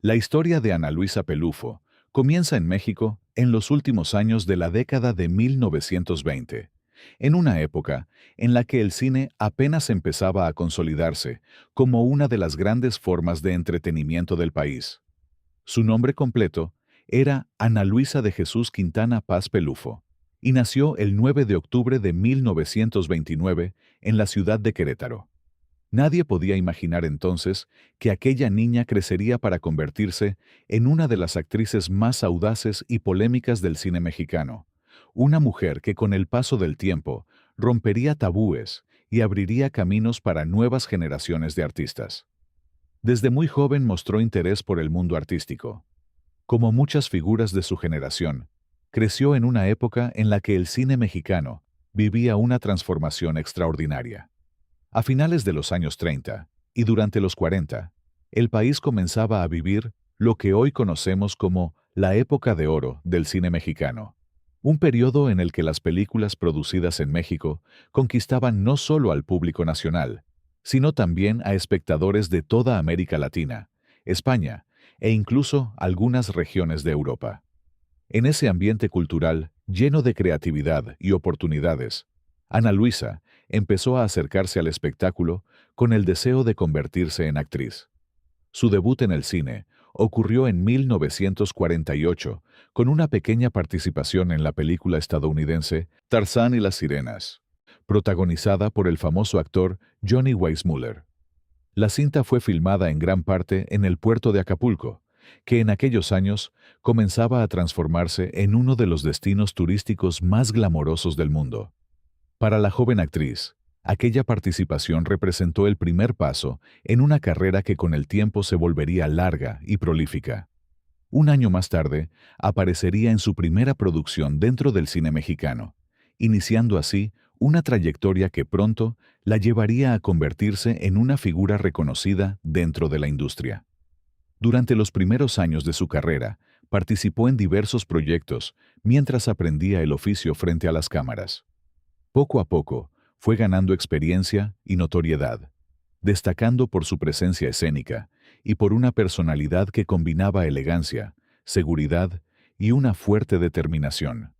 La historia de Ana Luisa Pelufo comienza en México en los últimos años de la década de 1920, en una época en la que el cine apenas empezaba a consolidarse como una de las grandes formas de entretenimiento del país. Su nombre completo era Ana Luisa de Jesús Quintana Paz Pelufo, y nació el 9 de octubre de 1929 en la ciudad de Querétaro. Nadie podía imaginar entonces que aquella niña crecería para convertirse en una de las actrices más audaces y polémicas del cine mexicano, una mujer que con el paso del tiempo rompería tabúes y abriría caminos para nuevas generaciones de artistas. Desde muy joven mostró interés por el mundo artístico. Como muchas figuras de su generación, creció en una época en la que el cine mexicano vivía una transformación extraordinaria. A finales de los años 30 y durante los 40, el país comenzaba a vivir lo que hoy conocemos como la época de oro del cine mexicano, un periodo en el que las películas producidas en México conquistaban no solo al público nacional, sino también a espectadores de toda América Latina, España e incluso algunas regiones de Europa. En ese ambiente cultural lleno de creatividad y oportunidades, Ana Luisa empezó a acercarse al espectáculo con el deseo de convertirse en actriz. Su debut en el cine ocurrió en 1948 con una pequeña participación en la película estadounidense Tarzán y las sirenas, protagonizada por el famoso actor Johnny Weissmuller. La cinta fue filmada en gran parte en el puerto de Acapulco, que en aquellos años comenzaba a transformarse en uno de los destinos turísticos más glamorosos del mundo. Para la joven actriz, aquella participación representó el primer paso en una carrera que con el tiempo se volvería larga y prolífica. Un año más tarde, aparecería en su primera producción dentro del cine mexicano, iniciando así una trayectoria que pronto la llevaría a convertirse en una figura reconocida dentro de la industria. Durante los primeros años de su carrera, participó en diversos proyectos mientras aprendía el oficio frente a las cámaras. Poco a poco, fue ganando experiencia y notoriedad, destacando por su presencia escénica y por una personalidad que combinaba elegancia, seguridad y una fuerte determinación.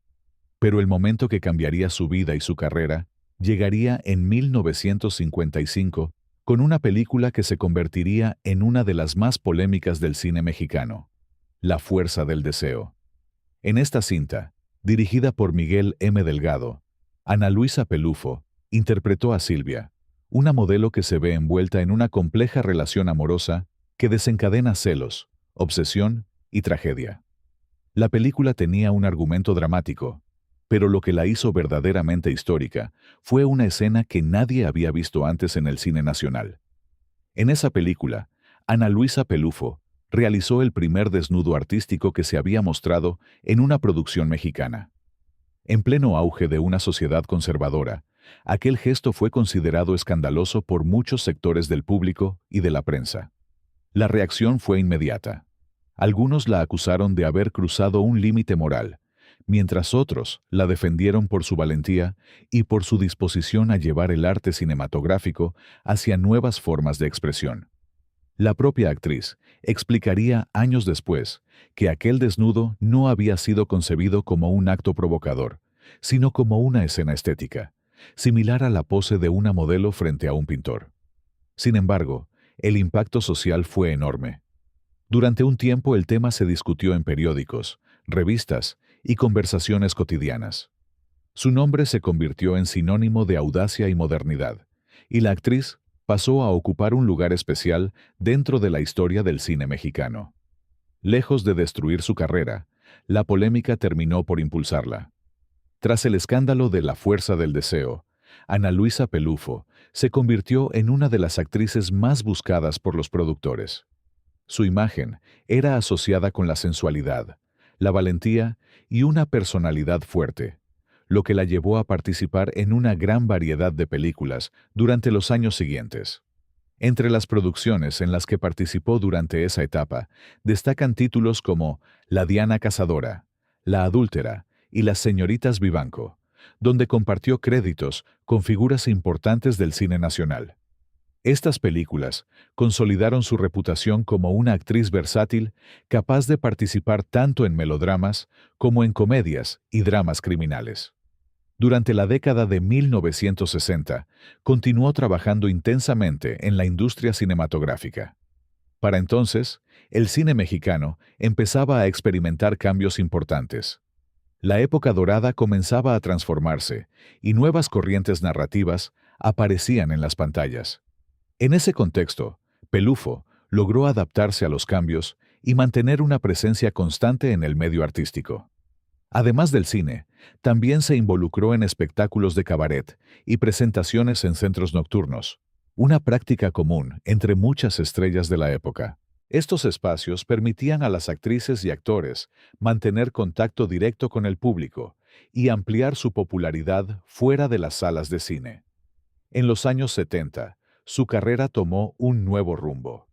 Pero el momento que cambiaría su vida y su carrera llegaría en 1955 con una película que se convertiría en una de las más polémicas del cine mexicano, La fuerza del deseo. En esta cinta, dirigida por Miguel M. Delgado, Ana Luisa Pelufo interpretó a Silvia, una modelo que se ve envuelta en una compleja relación amorosa que desencadena celos, obsesión y tragedia. La película tenía un argumento dramático, pero lo que la hizo verdaderamente histórica fue una escena que nadie había visto antes en el cine nacional. En esa película, Ana Luisa Pelufo realizó el primer desnudo artístico que se había mostrado en una producción mexicana. En pleno auge de una sociedad conservadora, aquel gesto fue considerado escandaloso por muchos sectores del público y de la prensa. La reacción fue inmediata. Algunos la acusaron de haber cruzado un límite moral, mientras otros la defendieron por su valentía y por su disposición a llevar el arte cinematográfico hacia nuevas formas de expresión. La propia actriz explicaría años después que aquel desnudo no había sido concebido como un acto provocador, sino como una escena estética, similar a la pose de una modelo frente a un pintor. Sin embargo, el impacto social fue enorme. Durante un tiempo el tema se discutió en periódicos, revistas y conversaciones cotidianas. Su nombre se convirtió en sinónimo de audacia y modernidad, y la actriz pasó a ocupar un lugar especial dentro de la historia del cine mexicano. Lejos de destruir su carrera, la polémica terminó por impulsarla. Tras el escándalo de La fuerza del deseo, Ana Luisa Pelufo se convirtió en una de las actrices más buscadas por los productores. Su imagen era asociada con la sensualidad, la valentía y una personalidad fuerte, lo que la llevó a participar en una gran variedad de películas durante los años siguientes. Entre las producciones en las que participó durante esa etapa, destacan títulos como La Diana Cazadora, La Adúltera y Las Señoritas Vivanco, donde compartió créditos con figuras importantes del cine nacional. Estas películas consolidaron su reputación como una actriz versátil capaz de participar tanto en melodramas como en comedias y dramas criminales. Durante la década de 1960, continuó trabajando intensamente en la industria cinematográfica. Para entonces, el cine mexicano empezaba a experimentar cambios importantes. La época dorada comenzaba a transformarse y nuevas corrientes narrativas aparecían en las pantallas. En ese contexto, Pelufo logró adaptarse a los cambios y mantener una presencia constante en el medio artístico. Además del cine, también se involucró en espectáculos de cabaret y presentaciones en centros nocturnos, una práctica común entre muchas estrellas de la época. Estos espacios permitían a las actrices y actores mantener contacto directo con el público y ampliar su popularidad fuera de las salas de cine. En los años 70, su carrera tomó un nuevo rumbo.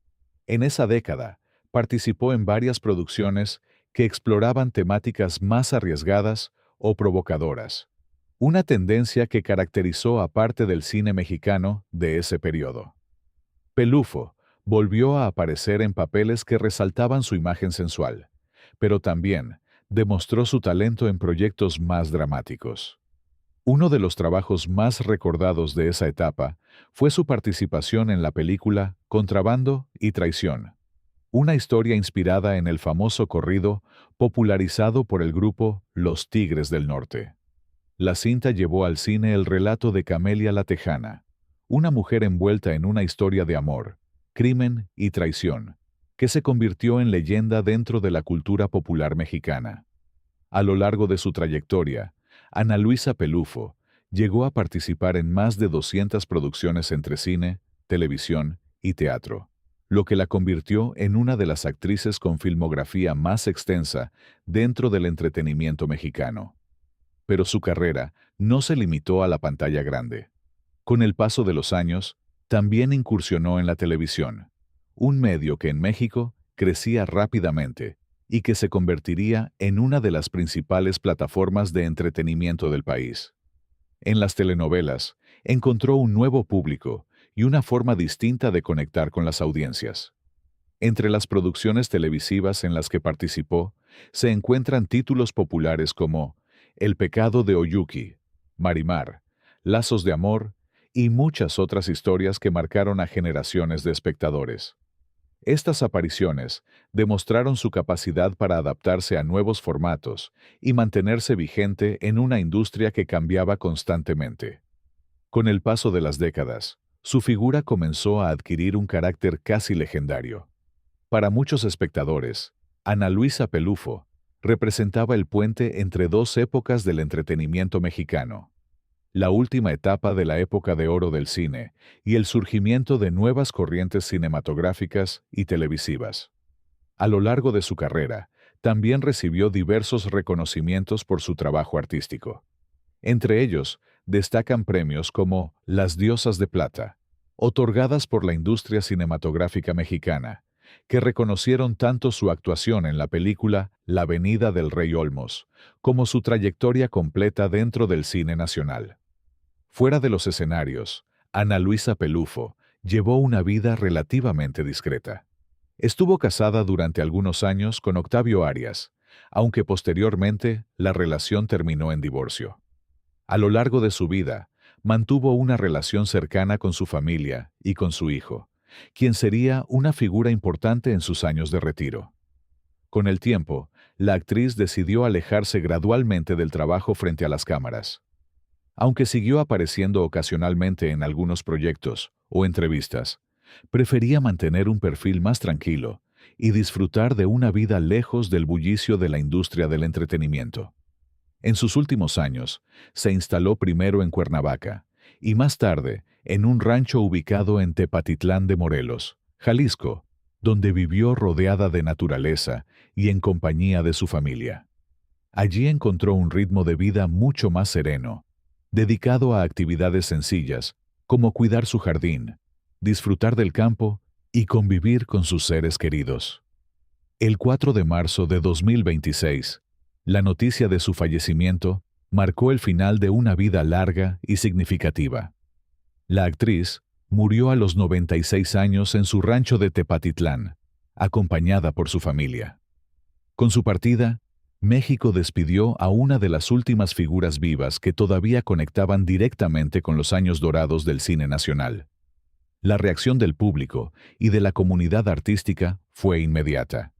En esa década, participó en varias producciones que exploraban temáticas más arriesgadas o provocadoras, una tendencia que caracterizó a parte del cine mexicano de ese periodo. Pelufo volvió a aparecer en papeles que resaltaban su imagen sensual, pero también demostró su talento en proyectos más dramáticos. Uno de los trabajos más recordados de esa etapa fue su participación en la película Contrabando y Traición, una historia inspirada en el famoso corrido popularizado por el grupo Los Tigres del Norte. La cinta llevó al cine el relato de Camelia la Tejana, una mujer envuelta en una historia de amor, crimen y traición, que se convirtió en leyenda dentro de la cultura popular mexicana. A lo largo de su trayectoria, Ana Luisa Pelufo llegó a participar en más de 200 producciones entre cine, televisión y teatro, lo que la convirtió en una de las actrices con filmografía más extensa dentro del entretenimiento mexicano. Pero su carrera no se limitó a la pantalla grande. Con el paso de los años, también incursionó en la televisión, un medio que en México crecía rápidamente y que se convertiría en una de las principales plataformas de entretenimiento del país. En las telenovelas, encontró un nuevo público y una forma distinta de conectar con las audiencias. Entre las producciones televisivas en las que participó, se encuentran títulos populares como El pecado de Oyuki, Marimar, Lazos de amor y muchas otras historias que marcaron a generaciones de espectadores. Estas apariciones demostraron su capacidad para adaptarse a nuevos formatos y mantenerse vigente en una industria que cambiaba constantemente. Con el paso de las décadas, su figura comenzó a adquirir un carácter casi legendario. Para muchos espectadores, Ana Luisa Pelufo representaba el puente entre dos épocas del entretenimiento mexicano: la última etapa de la época de oro del cine y el surgimiento de nuevas corrientes cinematográficas y televisivas. A lo largo de su carrera, también recibió diversos reconocimientos por su trabajo artístico. Entre ellos, destacan premios como Las Diosas de Plata, otorgadas por la industria cinematográfica mexicana, que reconocieron tanto su actuación en la película La Avenida del Rey Olmos, como su trayectoria completa dentro del cine nacional. Fuera de los escenarios, Ana Luisa Pelufo llevó una vida relativamente discreta. Estuvo casada durante algunos años con Octavio Arias, aunque posteriormente la relación terminó en divorcio. A lo largo de su vida, mantuvo una relación cercana con su familia y con su hijo, quien sería una figura importante en sus años de retiro. Con el tiempo, la actriz decidió alejarse gradualmente del trabajo frente a las cámaras. Aunque siguió apareciendo ocasionalmente en algunos proyectos o entrevistas, prefería mantener un perfil más tranquilo y disfrutar de una vida lejos del bullicio de la industria del entretenimiento. En sus últimos años, se instaló primero en Cuernavaca y más tarde en un rancho ubicado en Tepatitlán de Morelos, Jalisco, donde vivió rodeada de naturaleza y en compañía de su familia. Allí encontró un ritmo de vida mucho más sereno, dedicado a actividades sencillas, como cuidar su jardín, disfrutar del campo y convivir con sus seres queridos. El 4 de marzo de 2026, la noticia de su fallecimiento marcó el final de una vida larga y significativa. La actriz murió a los 96 años en su rancho de Tepatitlán, acompañada por su familia. Con su partida, México despidió a una de las últimas figuras vivas que todavía conectaban directamente con los años dorados del cine nacional. La reacción del público y de la comunidad artística fue inmediata.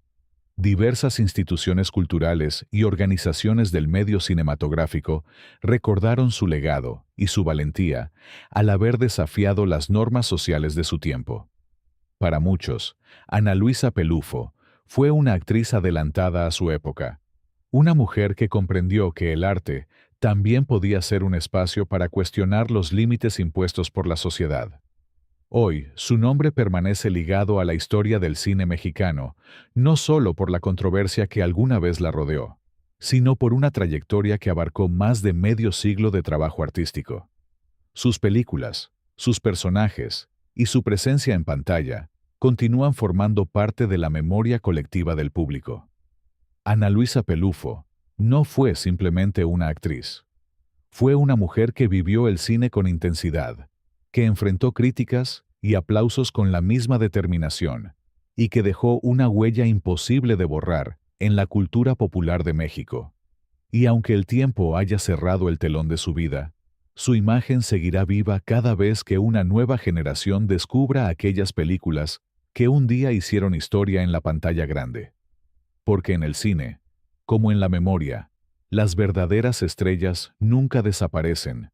Diversas instituciones culturales y organizaciones del medio cinematográfico recordaron su legado y su valentía al haber desafiado las normas sociales de su tiempo. Para muchos, Ana Luisa Pelufo fue una actriz adelantada a su época, una mujer que comprendió que el arte también podía ser un espacio para cuestionar los límites impuestos por la sociedad. Hoy, su nombre permanece ligado a la historia del cine mexicano, no solo por la controversia que alguna vez la rodeó, sino por una trayectoria que abarcó más de medio siglo de trabajo artístico. Sus películas, sus personajes y su presencia en pantalla continúan formando parte de la memoria colectiva del público. Ana Luisa Pelufo no fue simplemente una actriz. Fue una mujer que vivió el cine con intensidad, que enfrentó críticas y aplausos con la misma determinación, y que dejó una huella imposible de borrar en la cultura popular de México. Y aunque el tiempo haya cerrado el telón de su vida, su imagen seguirá viva cada vez que una nueva generación descubra aquellas películas que un día hicieron historia en la pantalla grande. Porque en el cine, como en la memoria, las verdaderas estrellas nunca desaparecen,